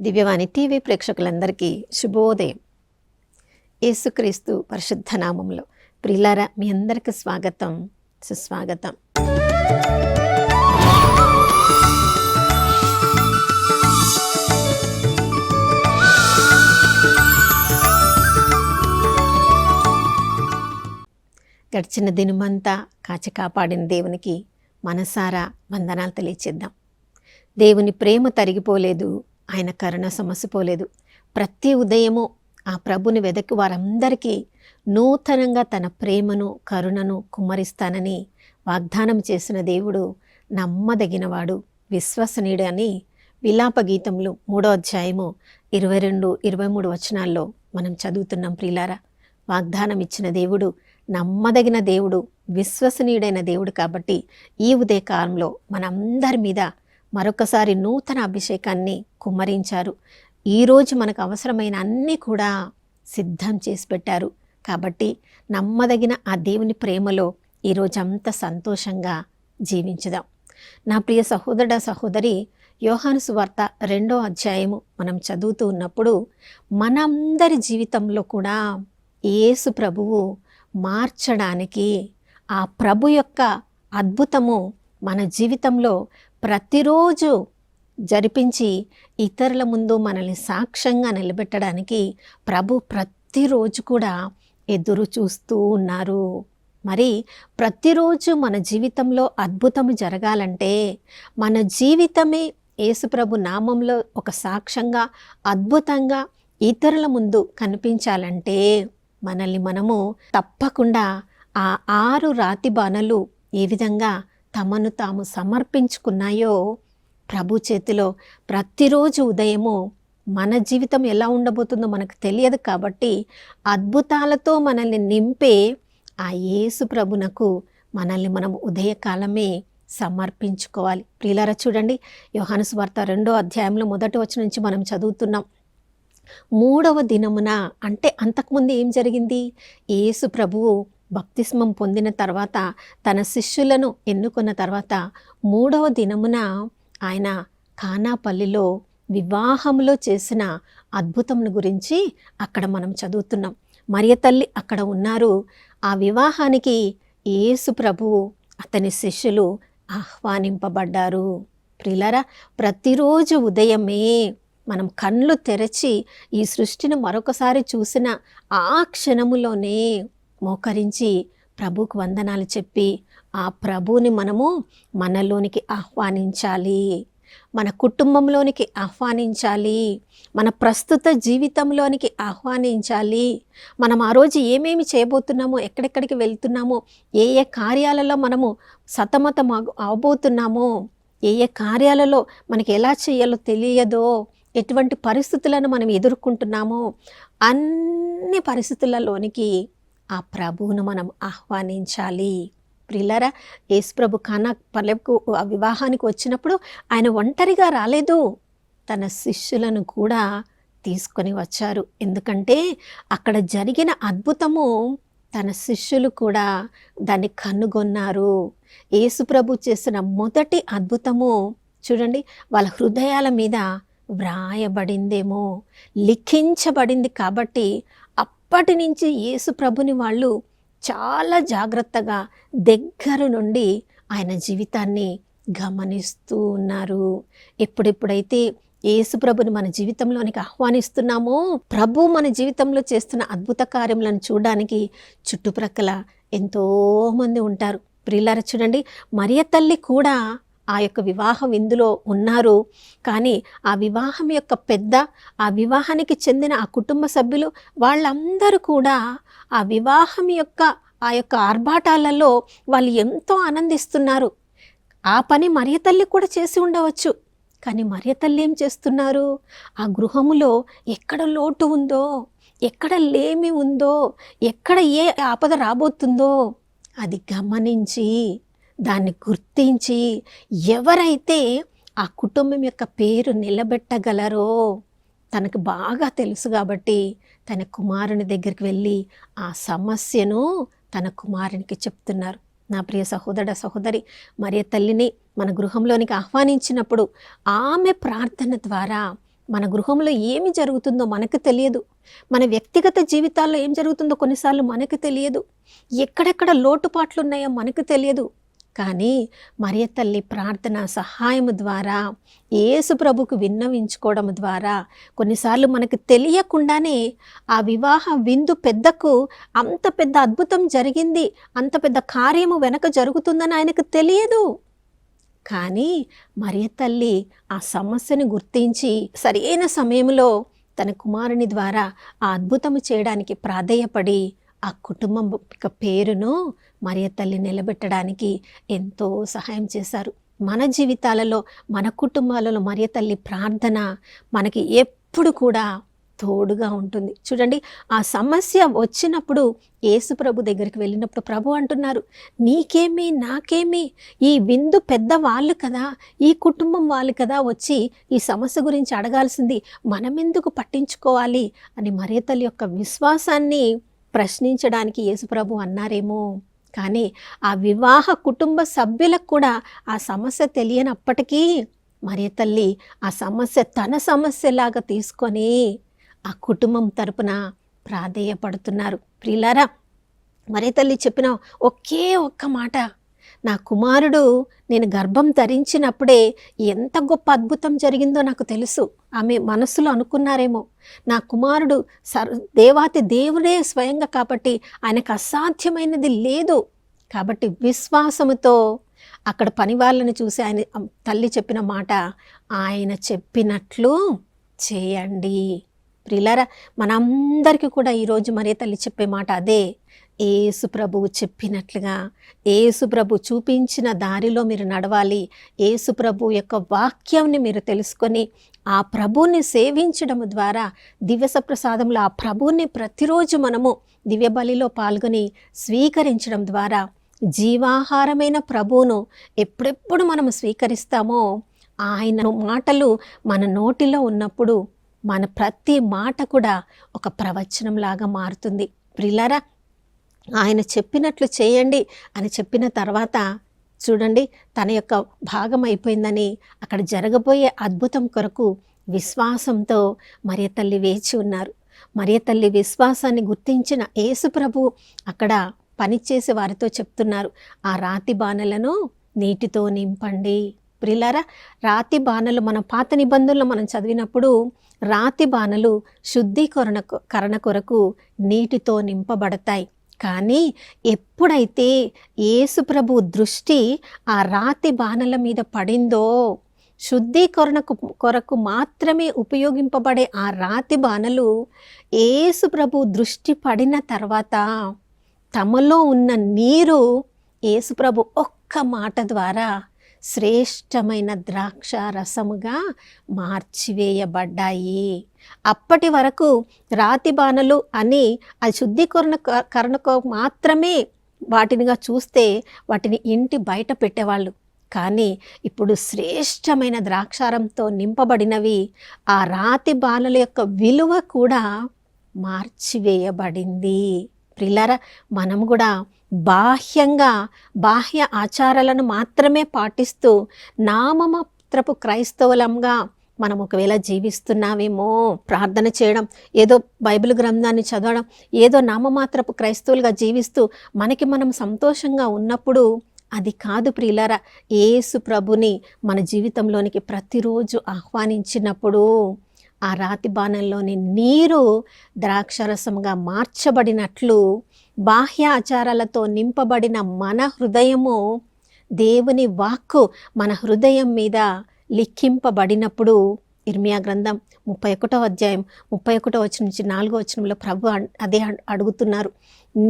దివ్యవాణి TV ప్రేక్షకులందరికీ శుభోదయం. యేసుక్రీస్తు పరిశుద్ధ నామంలో ప్రియులారా, మీ అందరికీ స్వాగతం, సుస్వాగతం. గడిచిన దినమంతా కాచి కాపాడిన దేవునికి మనసారా వందనాలు తెలియచేద్దాం. దేవుని ప్రేమ తరిగిపోలేదు, ఆయన కరుణ సమసిపోలేదు. ప్రతి ఉదయము ఆ ప్రభుని వెదకి వారందరికీ నూతనంగా తన ప్రేమను కరుణను కుమ్మరిస్తానని వాగ్దానం చేసిన దేవుడు నమ్మదగినవాడు, విశ్వసనీయుడు అని విలాప గీతములు 3వ అధ్యాయము 22-23 వచనాల్లో మనం చదువుతున్నాం. ప్రియులారా, వాగ్దానం ఇచ్చిన దేవుడు నమ్మదగిన దేవుడు, విశ్వసనీయుడైన దేవుడు. కాబట్టి ఈ ఉదయకాలంలో మనందరి మీద మరొకసారి నూతన అభిషేకాన్ని కుమ్మరించారు. ఈరోజు మనకు అవసరమైన అన్నీ కూడా సిద్ధం చేసి పెట్టారు. కాబట్టి నమ్మదగిన ఆ దేవుని ప్రేమలో ఈరోజు అంత సంతోషంగా జీవించుదాం. నా ప్రియ సహోదర సహోదరి, యోహాను సువార్త 2వ అధ్యాయము మనం చదువుతూ ఉన్నప్పుడు మనందరి జీవితంలో కూడా యేసు ప్రభువు మార్చడానికి, ఆ ప్రభు యొక్క అద్భుతము మన జీవితంలో ప్రతిరోజు జరిపించి ఇతరుల ముందు మనల్ని సాక్ష్యంగా నిలబెట్టడానికి ప్రభు ప్రతిరోజు కూడా ఎదురు చూస్తూ ఉన్నారు. మరి ప్రతిరోజు మన జీవితంలో అద్భుతము జరగాలంటే, మన జీవితమే యేసుప్రభు నామంలో ఒక సాక్ష్యంగా అద్భుతంగా ఇతరుల ముందు కనిపించాలంటే మనల్ని మనము తప్పకుండా ఆ 6 రాతి బాణలు ఏ విధంగా తమను తాము సమర్పించుకున్నాయో ప్రభు చేతిలో ప్రతిరోజు ఉదయము మన జీవితం ఎలా ఉండబోతుందో మనకు తెలియదు. కాబట్టి అద్భుతాలతో మనల్ని నింపే ఆ యేసు ప్రభునకు మనల్ని మనం ఉదయకాలమే సమర్పించుకోవాలి. ప్రియులారా, చూడండి, యోహాను సువార్త 2వ అధ్యాయంలో 1వ వచనం నుంచి మనం చదువుతున్నాం. 3వ దినమున, అంటే అంతకుముందు ఏం జరిగింది? యేసు ప్రభువు బప్తిస్మం పొందిన తర్వాత, తన శిష్యులను ఎన్నుకున్న తర్వాత 3వ దినమున ఆయన కానాపల్లిలో వివాహంలో చేసిన అద్భుతం గురించి అక్కడ మనం చదువుతున్నాం. మరియ తల్లి అక్కడ ఉన్నారు. ఆ వివాహానికి యేసు ప్రభువు అతని శిష్యులు ఆహ్వానింపబడ్డారు. ప్రియులారా, ప్రతిరోజు ఉదయమే మనం కళ్ళు తెరచి ఈ సృష్టిని మరొకసారి చూసిన ఆ క్షణములోనే మోకరించి ప్రభువుకు వందనాలు చెప్పి ఆ ప్రభువుని మనము మనలోనికి ఆహ్వానించాలి, మన కుటుంబంలోనికి ఆహ్వానించాలి, మన ప్రస్తుత జీవితంలోనికి ఆహ్వానించాలి. మనం ఆ రోజు ఏమేమి చేయబోతున్నామో, ఎక్కడెక్కడికి వెళ్తున్నామో, ఏ ఏ కార్యాలలో మనము సతమతం అవబోతున్నామో, ఏ ఏ కార్యాలలో మనకి ఎలా చేయాలో తెలియదో, ఎటువంటి పరిస్థితులను మనం ఎదుర్కొంటున్నామో, అన్ని పరిస్థితులలోనికి ఆ ప్రభువును మనం ఆహ్వానించాలి. ప్రియులారా, యేసు ప్రభు కానాపల్లెకు ఆ వివాహానికి వచ్చినప్పుడు ఆయన ఒంటరిగా రాలేదు, తన శిష్యులను కూడా తీసుకొని వచ్చారు. ఎందుకంటే అక్కడ జరిగిన అద్భుతము తన శిష్యులు కూడా దాన్ని కనుగొన్నారు. యేసు ప్రభు చేసిన మొదటి అద్భుతము చూడండి, వాళ్ళ హృదయాల మీద వ్రాయబడిందేమో, లిఖించబడింది. కాబట్టి అప్పటి నుంచి యేసు ప్రభుని వాళ్ళు చాలా జాగ్రత్తగా దగ్గర నుండి ఆయన జీవితాన్ని గమనిస్తూ ఉన్నారు. ఎప్పుడెప్పుడైతే యేసు ప్రభుని మన జీవితంలోనికి ఆహ్వానిస్తున్నామో, ప్రభు మన జీవితంలో చేస్తున్న అద్భుత కార్యములను చూడడానికి చుట్టుప్రక్కల ఎంతోమంది ఉంటారు. ప్రియులారా, చూడండి, మరియ తల్లి కూడా ఆ యొక్క వివాహం ఇందులో ఉన్నారు. కానీ ఆ వివాహం యొక్క పెద్ద, ఆ వివాహానికి చెందిన ఆ కుటుంబ సభ్యులు వాళ్ళందరూ కూడా ఆ వివాహం యొక్క ఆ యొక్క ఆర్భాటాలలో వాళ్ళు ఎంతో ఆనందిస్తున్నారు. ఆ పని మరియ తల్లి కూడా చేసి ఉండవచ్చు. కానీ మరియ తల్లి ఏం చేస్తున్నారు? ఆ గృహములో ఎక్కడ లోటు ఉందో, ఎక్కడ లేమి ఉందో, ఎక్కడ ఏ ఆపద రాబోతుందో అది గమనించి, దాన్ని గుర్తించి, ఎవరైతే ఆ కుటుంబం యొక్క పేరు నిలబెట్టగలరో తనకు బాగా తెలుసు కాబట్టి తన కుమారుని దగ్గరికి వెళ్ళి ఆ సమస్యను తన కుమారునికి చెప్తున్నారు. నా ప్రియ సహోదర సహోదరి, మరియ తల్లిని మన గృహంలోనికి ఆహ్వానించినప్పుడు ఆమె ప్రార్థన ద్వారా మన గృహంలో ఏమి జరుగుతుందో మనకు తెలియదు. మన వ్యక్తిగత జీవితాల్లో ఏం జరుగుతుందో కొన్నిసార్లు మనకు తెలియదు. ఎక్కడెక్కడ లోటుపాట్లు ఉన్నాయో మనకు తెలియదు. కానీ మరియ తల్లి ప్రార్థన సహాయం ద్వారా, యేసు ప్రభుకు విన్నవించుకోవడం ద్వారా కొన్నిసార్లు మనకు తెలియకుండానే ఆ వివాహ విందు పెద్దకు అంత పెద్ద అద్భుతం జరిగింది, అంత పెద్ద కార్యము వెనక జరుగుతుందని ఆయనకు తెలియదు. కానీ మరియ తల్లి ఆ సమస్యను గుర్తించి సరైన సమయంలో తన కుమారుని ద్వారా ఆ అద్భుతము చేయడానికి ప్రాధేయపడి ఆ కుటుంబం యొక్క పేరును మరియ తల్లి నిలబెట్టడానికి ఎంతో సహాయం చేశారు. మన జీవితాలలో, మన కుటుంబాలలో మరియ తల్లి ప్రార్థన మనకి ఎప్పుడు కూడా తోడుగా ఉంటుంది. చూడండి, ఆ సమస్య వచ్చినప్పుడు యేసు ప్రభు దగ్గరికి వెళ్ళినప్పుడు ప్రభు అంటున్నారు, నీకేమి నాకేమి, ఈ విందు పెద్ద వాళ్ళు కదా, ఈ కుటుంబం వాళ్ళు కదా వచ్చి ఈ సమస్య గురించి అడగాల్సింది, మనమెందుకు పట్టించుకోవాలి అని మరియ తల్లి యొక్క విశ్వాసాన్ని ప్రశ్నించడానికి యేసు ప్రభు అన్నారేమో. కానీ ఆ వివాహ కుటుంబ సభ్యులకు కూడా ఆ సమస్య తెలియనప్పటికీ మరియ తల్లి ఆ సమస్య తన సమస్యలాగా తీసుకొని ఆ కుటుంబం తరపున ప్రాధేయపడుతున్నారు. ప్రియులారా, మరియ తల్లి చెప్పిన ఒకే ఒక్క మాట, నా కుమారుడు నేను గర్భం ధరించినప్పుడే ఎంత గొప్ప అద్భుతం జరిగిందో నాకు తెలుసు. ఆమె మనసులో అనుకున్నారేమో, నా కుమారుడు దేవాతి దేవుడే స్వయంగా కాబట్టి ఆయనకు అసాధ్యమైనది లేదు. కాబట్టి విశ్వాసముతో అక్కడ పని వాళ్ళని చూసి ఆయన తల్లి చెప్పిన మాట, ఆయన చెప్పినట్లు చేయండి. ప్రియులారా, మనందరికీ కూడా ఈరోజు మరియ తల్లి చెప్పే మాట అదే. యేసు ప్రభువు చెప్పినట్లుగా, యేసు ప్రభు చూపించిన దారిలో మీరు నడవాలి. యేసు ప్రభు యొక్క వాక్యాన్ని మీరు తెలుసుకొని ఆ ప్రభువుని సేవించడం ద్వారా, దివ్య ప్రసాదంలో ఆ ప్రభువుని ప్రతిరోజు మనము దివ్య బలిలో పాల్గొని స్వీకరించడం ద్వారా జీవాహారమైన ప్రభువును ఎప్పుడెప్పుడు మనము స్వీకరిస్తామో ఆయన మాటలు మన నోటిలో ఉన్నప్పుడు మన ప్రతి మాట కూడా ఒక ప్రవచనంలాగా మారుతుంది. ప్రియులారా, ఆయన చెప్పినట్లు చేయండి అని చెప్పిన తర్వాత చూడండి, తన యొక్క భాగం అయిపోయిందని అక్కడ జరగబోయే అద్భుతం కొరకు విశ్వాసంతో మరియ తల్లి వేచి ఉన్నారు. మరియ తల్లి విశ్వాసాన్ని గుర్తించిన యేసు ప్రభు అక్కడ పనిచేసే వారితో చెప్తున్నారు, ఆ రాతి బాణలను నీటితో నింపండి. ప్రియులారా, రాతి బాణలు మన పాత నిబంధనలో మనం చదివినప్పుడు రాతి బాణలు శుద్ధీకరణ కొరకు నీటితో నింపబడతాయి. కానీ ఎప్పుడైతే యేసు ప్రభు దృష్టి ఆ రాతి బాణల మీద పడిందో, శుద్ధీకరణ కొరకు మాత్రమే ఉపయోగింపబడే ఆ రాతి బాణలు యేసు ప్రభు దృష్టి పడిన తర్వాత తమలో ఉన్న నీరు యేసు ప్రభు ఒక్క మాట ద్వారా శ్రేష్టమైన ద్రాక్ష రసముగా మార్చివేయబడ్డాయి. అప్పటి వరకు రాతి బాణలు అని అది శుద్ధీకరణకు మాత్రమే వాటినిగా చూస్తే వాటిని ఇంటి బయట పెట్టేవాళ్ళు. కానీ ఇప్పుడు శ్రేష్టమైన ద్రాక్షారంతో నింపబడినవి ఆ రాతి బాణల యొక్క విలువ కూడా మార్చివేయబడింది. ప్రియులారా, మనం కూడా బాహ్య ఆచారాలను మాత్రమే పాటిస్తూ నామమాత్రపు క్రైస్తవులంగా మనం ఒకవేళ జీవిస్తున్నామేమో. ప్రార్థన చేయడం, ఏదో బైబిల్ గ్రంథాన్ని చదవడం, ఏదో నామమాత్రపు క్రైస్తవులుగా జీవిస్తూ మనకి మనం సంతోషంగా ఉన్నప్పుడు అది కాదు ప్రియులారా. యేసు ప్రభుని మన జీవితంలోనికి ప్రతిరోజు ఆహ్వానించినప్పుడు ఆ రాతి బాణంలోని నీరు ద్రాక్షరసముగా మార్చబడినట్లు బాహ్య ఆచారాలతో నింపబడిన మన హృదయము, దేవుని వాక్కు మన హృదయం మీద లిఖింపబడినప్పుడు, ఇర్మియా గ్రంథం 31వ అధ్యాయం 31వ వచనం నుంచి 4వ వచనంలో ప్రభు అదే అడుగుతున్నారు,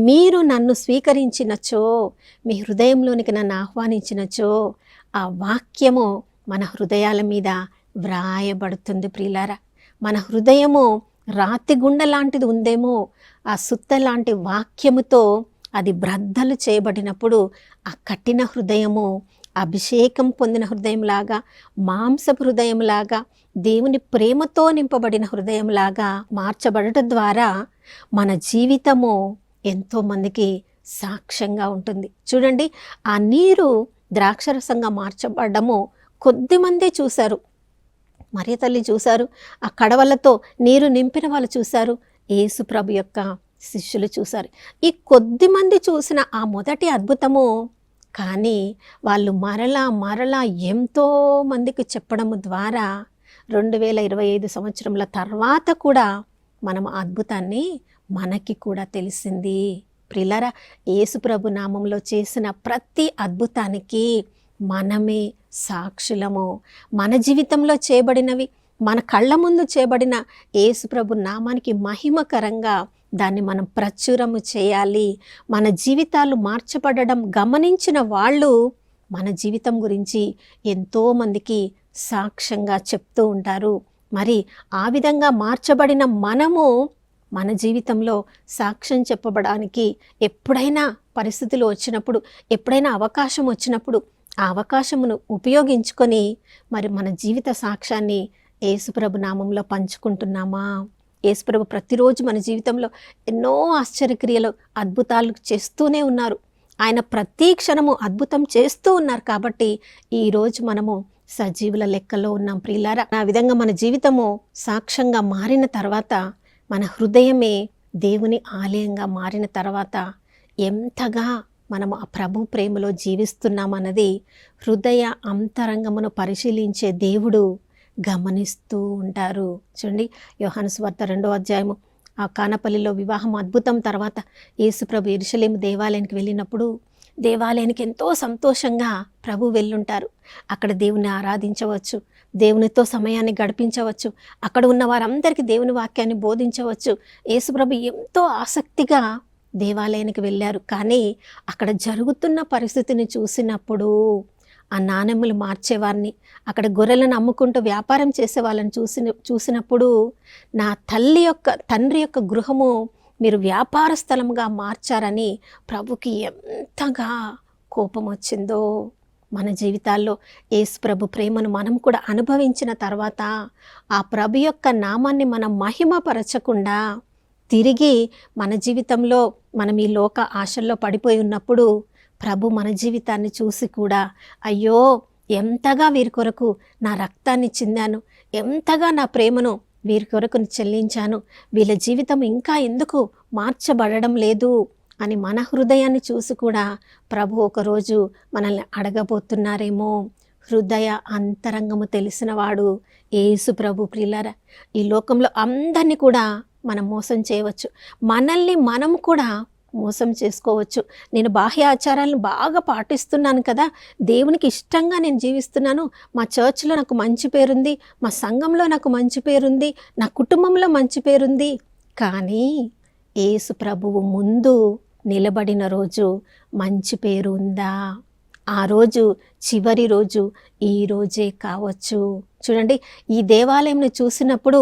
మీరు నన్ను స్వీకరించినచో, మీ హృదయంలోనికి నన్ను ఆహ్వానించినచో ఆ వాక్యము మన హృదయాల మీద వ్రాయబడుతుంది. ప్రియులారా, మన హృదయము రాతి గుండ లాంటిది ఉందేమో, ఆ సుత్త లాంటి వాక్యముతో అది బ్రద్దలు చేయబడినప్పుడు ఆ కఠిన హృదయము అభిషేకం పొందిన హృదయంలాగా, మాంసపు హృదయంలాగా, దేవుని ప్రేమతో నింపబడిన హృదయంలాగా మార్చబడటం ద్వారా మన జీవితము ఎంతోమందికి సాక్ష్యంగా ఉంటుంది. చూడండి, ఆ నీరు ద్రాక్షరసంగా మార్చబడము కొద్దిమందే చూశారు. మరియ తల్లి చూశారు, ఆ కడవలతో నీరు నింపిన వాళ్ళు చూశారు, యేసు ప్రభు యొక్క శిష్యులు చూశారు. ఈ కొద్ది మంది చూసిన ఆ మొదటి అద్భుతము, కానీ వాళ్ళు మరలా మరలా ఎంతో మందికి చెప్పడం ద్వారా 2025 సంవత్సరముల తర్వాత కూడా మనం ఆ అద్భుతాన్ని మనకి కూడా తెలిసింది. ప్రియులారా, యేసు ప్రభు నామంలో చేసిన ప్రతి అద్భుతానికి మనమే సాక్షులము. మన జీవితంలో చేయబడినవి, మన కళ్ళ ముందు చేయబడిన యేసు ప్రభు నామానికి మహిమకరంగా దాన్ని మనం ప్రచురము చేయాలి. మన జీవితాలు మార్చబడడం గమనించిన వాళ్ళు మన జీవితం గురించి ఎంతోమందికి సాక్ష్యంగా చెప్తూ ఉంటారు. మరి ఆ విధంగా మార్చబడిన మనము మన జీవితంలో సాక్ష్యం చెప్పబడానికి ఎప్పుడైనా పరిస్థితులు వచ్చినప్పుడు, ఎప్పుడైనా అవకాశం వచ్చినప్పుడు ఆ అవకాశమును ఉపయోగించుకొని మరి మన జీవిత సాక్ష్యాన్ని యేసుప్రభు నామంలో పంచుకుంటున్నామా? యేసుప్రభు ప్రతిరోజు మన జీవితంలో ఎన్నో ఆశ్చర్యక్రియలు, అద్భుతాలు చేస్తూనే ఉన్నారు. ఆయన ప్రతి క్షణము అద్భుతం చేస్తూ ఉన్నారు. కాబట్టి ఈరోజు మనము సజీవుల లెక్కలో ఉన్నాం. ప్రియులారా, ఆ విధంగా మన జీవితము సాక్ష్యంగా మారిన తర్వాత, మన హృదయమే దేవుని ఆలయంగా మారిన తర్వాత ఎంతగా మనము ఆ ప్రభు ప్రేమలో జీవిస్తున్నామన్నది హృదయ అంతరంగమును పరిశీలించే దేవుడు గమనిస్తూ ఉంటారు. చూడండి, యోహాను సువార్త 2వ అధ్యాయము, ఆ కానాపల్లిలో వివాహం అద్భుతం తర్వాత యేసుప్రభు యెరూషలేము దేవాలయానికి వెళ్ళినప్పుడు దేవాలయానికి ఎంతో సంతోషంగా ప్రభు వెళ్ళుంటారు. అక్కడ దేవుని ఆరాధించవచ్చు, దేవునితో సమయాన్ని గడిపించవచ్చు, అక్కడ ఉన్న వారందరికీ దేవుని వాక్యాన్ని బోధించవచ్చు. యేసుప్రభు ఎంతో ఆసక్తిగా దేవాలయానికి వెళ్ళారు. కానీ అక్కడ జరుగుతున్న పరిస్థితిని చూసినప్పుడు, ఆ నాణెములు మార్చేవారిని, అక్కడ గొర్రెలను అమ్ముకుంటూ వ్యాపారం చేసే వాళ్ళని చూసినప్పుడు నా తండ్రి యొక్క గృహము మీరు వ్యాపార స్థలంగా మార్చారని ప్రభుకి ఎంతగా కోపం వచ్చిందో. మన జీవితాల్లో యేసు ప్రభు ప్రేమను మనం కూడా అనుభవించిన తర్వాత ఆ ప్రభు యొక్క నామాన్ని మనం మహిమపరచకుండా తిరిగి మన జీవితంలో మనం ఈ లోక ఆశల్లో పడిపోయి ఉన్నప్పుడు ప్రభు మన జీవితాన్ని చూసి కూడా, అయ్యో ఎంతగా వీరి కొరకు నా రక్తాన్ని చిందాను, ఎంతగా నా ప్రేమను వీరి కొరకు చెల్లించాను, వీళ్ళ జీవితం ఇంకా ఎందుకు మార్చబడడం లేదు అని మన హృదయాన్ని చూసి కూడా ప్రభు ఒకరోజు మనల్ని అడగబోతున్నారేమో. హృదయ అంతరంగము తెలిసినవాడు యేసు ప్రభు. ప్రియులారా, ఈ లోకంలో అందరినీ కూడా మనం మోసం చేయవచ్చు, మనల్ని మనం కూడా మోసం చేసుకోవచ్చు. నేను బాహ్య ఆచారాలను బాగా పాటిస్తున్నాను కదా, దేవునికి ఇష్టంగా నేను జీవిస్తున్నాను, మా చర్చ్లో నాకు మంచి పేరుంది, మా సంఘంలో నాకు మంచి పేరుంది, నా కుటుంబంలో మంచి పేరుంది. కానీ యేసు ప్రభువు ముందు నిలబడిన రోజు మంచి పేరు ఉందా? ఆ రోజు చివరి రోజు ఈ రోజే కావచ్చు. చూడండి, ఈ దేవాలయంను చూసినప్పుడు,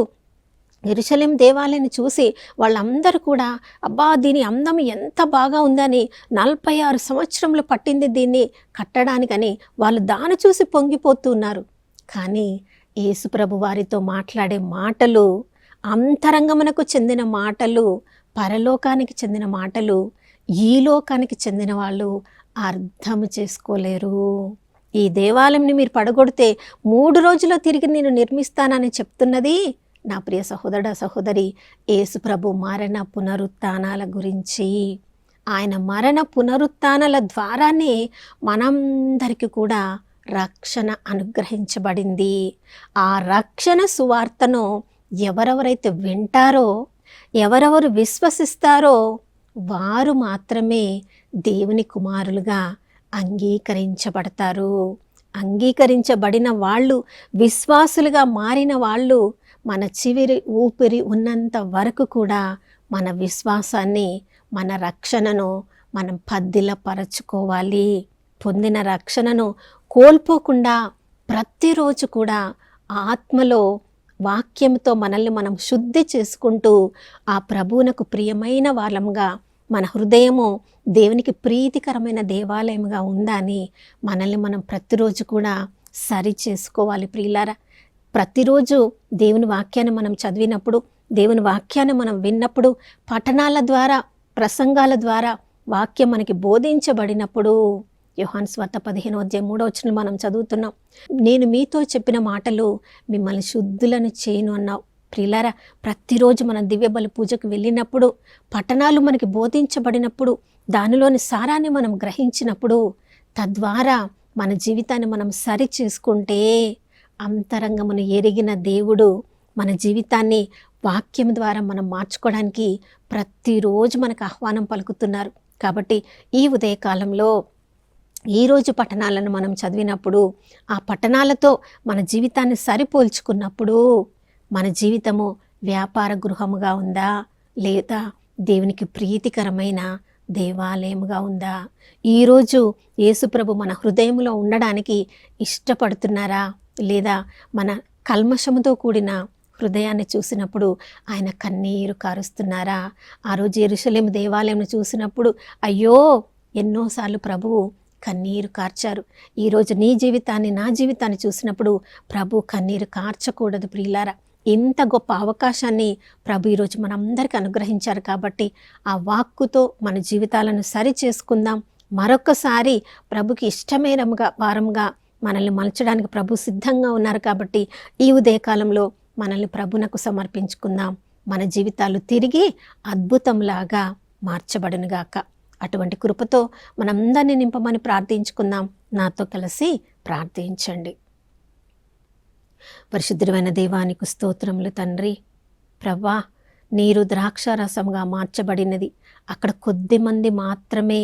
యెరూషలేం దేవాలయాన్ని చూసి వాళ్ళందరూ కూడా, అబ్బా దీని అందం ఎంత బాగా ఉందని, 46 సంవత్సరములు పట్టింది దీన్ని కట్టడానికని వాళ్ళు దాన్ని చూసి పొంగిపోతున్నారు. కానీ యేసుప్రభు వారితో మాట్లాడే మాటలు అంతరంగమునకు చెందిన మాటలు, పరలోకానికి చెందిన మాటలు ఈ లోకానికి చెందిన వాళ్ళు అర్థం చేసుకోలేరు. ఈ దేవాలయంని మీరు పడగొడితే 3 రోజుల్లో తిరిగి నేను నిర్మిస్తానని చెప్తున్నది నా ప్రియ సహోదర సహోదరి యేసు ప్రభు మరణ పునరుత్థానాల గురించి. ఆయన మరణ పునరుత్థానాల ద్వారానే మనందరికీ కూడా రక్షణ అనుగ్రహించబడింది. ఆ రక్షణ సువార్తను ఎవరెవరైతే వింటారో, ఎవరెవరు విశ్వసిస్తారో వారు మాత్రమే దేవుని కుమారులుగా అంగీకరించబడతారు. అంగీకరించబడిన వాళ్ళు, విశ్వాసులుగా మారిన వాళ్ళు మన చివరి ఊపిరి ఉన్నంత వరకు కూడా మన విశ్వాసాన్ని, మన రక్షణను మనం పదిలపరచుకోవాలి. పొందిన రక్షణను కోల్పోకుండా ప్రతిరోజు కూడా ఆత్మలో వాక్యంతో మనల్ని మనం శుద్ధి చేసుకుంటూ ఆ ప్రభువునకు ప్రియమైన వాళ్ళంగా, మన హృదయము దేవునికి ప్రీతికరమైన దేవాలయంగా ఉందా అని మనల్ని మనం ప్రతిరోజు కూడా సరి చేసుకోవాలి. ప్రియులారా, ప్రతిరోజు దేవుని వాక్యాన్ని మనం చదివినప్పుడు, దేవుని వాక్యాన్ని మనం విన్నప్పుడు, పఠనాల ద్వారా, ప్రసంగాల ద్వారా వాక్యం మనకి బోధించబడినప్పుడు యోహాను సువార్త 15:3 మనం చదువుతున్నాం. నేను మీతో చెప్పిన మాటలు మిమ్మల్ని శుద్ధులను చేయను అన్నావు. ప్రియులారా, ప్రతిరోజు మనం దివ్య బలి పూజకు వెళ్ళినప్పుడు, పఠనాలు మనకి బోధించబడినప్పుడు, దానిలోని సారాన్ని మనం గ్రహించినప్పుడు, తద్వారా మన జీవితాన్ని మనం సరి చేసుకుంటే అంతరంగమును ఎరిగిన దేవుడు మన జీవితాన్ని వాక్యం ద్వారా మనం మార్చుకోవడానికి ప్రతిరోజు మనకు ఆహ్వానం పలుకుతున్నారు. కాబట్టి ఈ ఉదయకాలంలో ఈరోజు పఠనాలను మనం చదివినప్పుడు, ఆ పఠనాలతో మన జీవితాన్ని సరిపోల్చుకున్నప్పుడు మన జీవితము వ్యాపార గృహముగా ఉందా, లేదా దేవునికి ప్రీతికరమైన దేవాలయముగా ఉందా? ఈరోజు యేసుప్రభు మన హృదయంలో ఉండడానికి ఇష్టపడుతున్నారా, లేదా మన కల్మషముతో కూడిన హృదయాన్ని చూసినప్పుడు ఆయన కన్నీరు కారుస్తున్నారా? ఆ రోజు యెరూషలేము దేవాలయంను చూసినప్పుడు అయ్యో ఎన్నోసార్లు ప్రభువు కన్నీరు కార్చారు. ఈరోజు నీ జీవితాన్ని, నా జీవితాన్ని చూసినప్పుడు ప్రభు కన్నీరు కార్చకూడదు. ప్రియులారా, ఇంత గొప్ప అవకాశాన్ని ప్రభు ఈరోజు మనందరికీ అనుగ్రహించారు. కాబట్టి ఆ వాక్కుతో మన జీవితాలను సరి చేసుకుందాం. మరొకసారి ప్రభుకి ఇష్టమైన వారంగా మనల్ని మలచడానికి ప్రభు సిద్ధంగా ఉన్నారు. కాబట్టి ఈ ఉదయకాలంలో మనల్ని ప్రభునకు సమర్పించుకుందాం. మన జీవితాలు తిరిగి అద్భుతంలాగా మార్చబడునుగాక. అటువంటి కృపతో మనందరినీ నింపమని ప్రార్థించుకుందాం. నాతో కలిసి ప్రార్థించండి. పరిశుద్ధమైన దేవానికి స్తోత్రములు తండ్రి. ప్రభా, నీరు ద్రాక్షారసంగా మార్చబడినది అక్కడ కొద్దిమంది మాత్రమే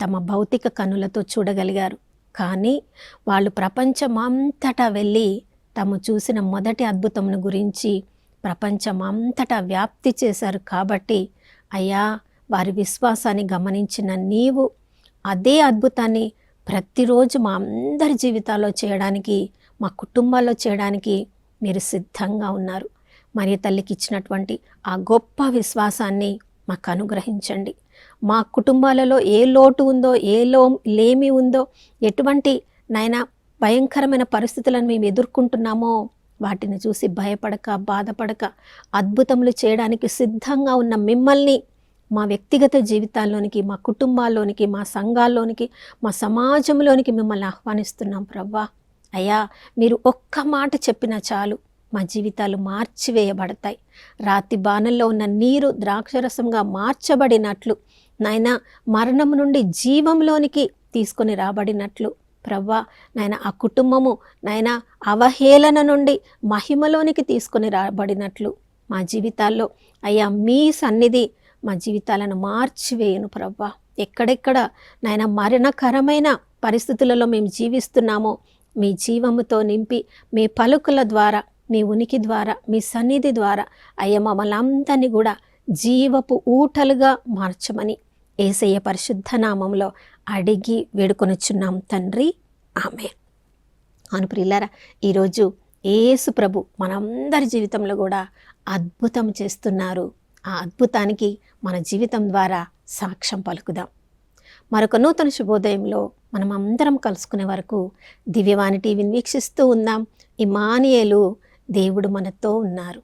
తమ భౌతిక కన్నులతో చూడగలిగారు. కానీ వాళ్ళు ప్రపంచమంతటా వెళ్ళి తాము చూసిన మొదటి అద్భుతమును గురించి ప్రపంచమంతటా వ్యాప్తి చేశారు. కాబట్టి అయ్యా, వారి విశ్వాసాన్ని గమనించిన నీవు అదే అద్భుతాన్ని ప్రతిరోజు మా అందరి జీవితాల్లో చేయడానికి, మా కుటుంబాల్లో చేయడానికి మీరు సిద్ధంగా ఉన్నారు. మరి తల్లికి ఇచ్చినటువంటి ఆ గొప్ప విశ్వాసాన్ని మాకు అనుగ్రహించండి. మా కుటుంబాలలో ఏ లోటు ఉందో, లేమి ఉందో, ఎటువంటి నాయనా భయంకరమైన పరిస్థితులను మేము ఎదుర్కొంటున్నామో వాటిని చూసి భయపడక, బాధపడక అద్భుతములు చేయడానికి సిద్ధంగా ఉన్న మిమ్మల్ని మా వ్యక్తిగత జీవితాల్లోనికి, మా కుటుంబాల్లోనికి, మా సంఘాల్లోనికి, మా సమాజంలోనికి మిమ్మల్ని ఆహ్వానిస్తున్నాం. ప్రవ్వా, అయ్యా, మీరు ఒక్క మాట చెప్పినా చాలు, మా జీవితాలు మార్చివేయబడతాయి. రాతి బాణంలో ఉన్న నీరు ద్రాక్షరసంగా మార్చబడినట్లు, నాయన మరణం నుండి జీవంలోనికి తీసుకొని రాబడినట్లు, ప్రవ్వా నాయన ఆ కుటుంబము నాయన అవహేళన నుండి మహిమలోనికి తీసుకొని రాబడినట్లు మా జీవితాల్లో అయ్యా మీ సన్నిధి మా జీవితాలను మార్చివేయును. ప్రవ్వా, ఎక్కడెక్కడ నాయన మరణకరమైన పరిస్థితులలో మేము జీవిస్తున్నామో మీ జీవముతో నింపి, మీ పలుకుల ద్వారా, మీ ఉనికి ద్వారా, మీ సన్నిధి ద్వారా అయ్యా మమ్మల్ని అందరినీ కూడా జీవపు ఊటలుగా మార్చమని యేసయ్య పరిశుద్ధ నామంలో అడిగి వేడుకొనుచున్నాం తండ్రి, ఆమేన్. అవును ప్రియులారా, ఈరోజు యేసు ప్రభు మనందరి జీవితంలో కూడా అద్భుతం చేస్తున్నారు. ఆ అద్భుతానికి మన జీవితం ద్వారా సాక్ష్యం పలుకుదాం. మరొక నూతన శుభోదయంలో మనం అందరం కలుసుకునే వరకు దివ్యవాణి టీవీని వీక్షిస్తూ ఉందాం. ఇమ్మానుయేలు, దేవుడు మనతో ఉన్నారు.